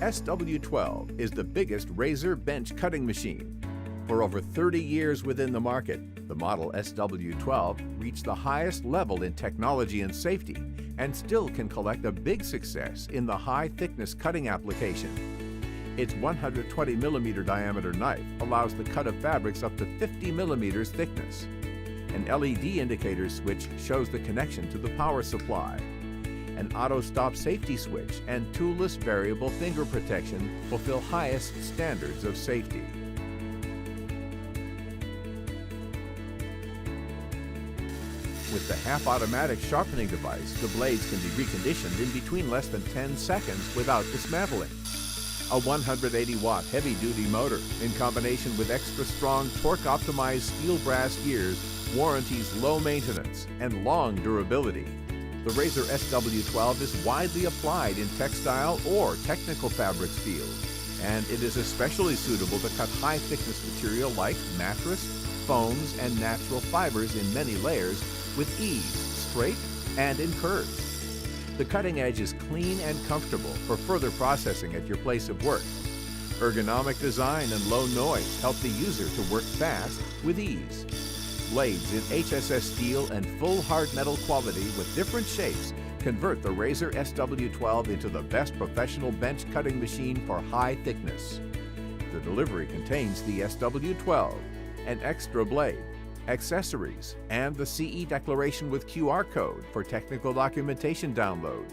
SW12 is the biggest Rasor bench cutting machine. For over 30 years within the market, the model SW12 reached the highest level in technology and safety and still can collect a big success in the high-thickness cutting application. Its 120mm diameter knife allows the cut of fabrics up to 50mm thickness. An LED indicator switch shows the connection to the power supply. An auto-stop safety switch and toolless variable finger protection fulfill highest standards of safety. With the half-automatic sharpening device, the blades can be reconditioned in between less than 10 seconds without dismantling. A 180-watt heavy-duty motor, in combination with extra-strong torque-optimized steel brass gears, warranties low maintenance and long durability. The Rasor SW12 is widely applied in textile or technical fabrics fields, and it is especially suitable to cut high-thickness material like mattress, foams, and natural fibers in many layers with ease, straight and in curves. The cutting edge is clean and comfortable for further processing at your place of work. Ergonomic design and low noise help the user to work fast with ease. Blades in HSS steel and full hard metal quality with different shapes convert the Rasor SW12 into the best professional bench cutting machine for high thickness. The delivery contains the SW12, an extra blade, accessories, and the CE declaration with QR code for technical documentation download.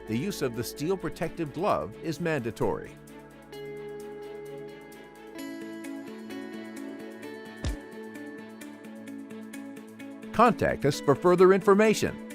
The use of the steel protective glove is mandatory. Contact us for further information.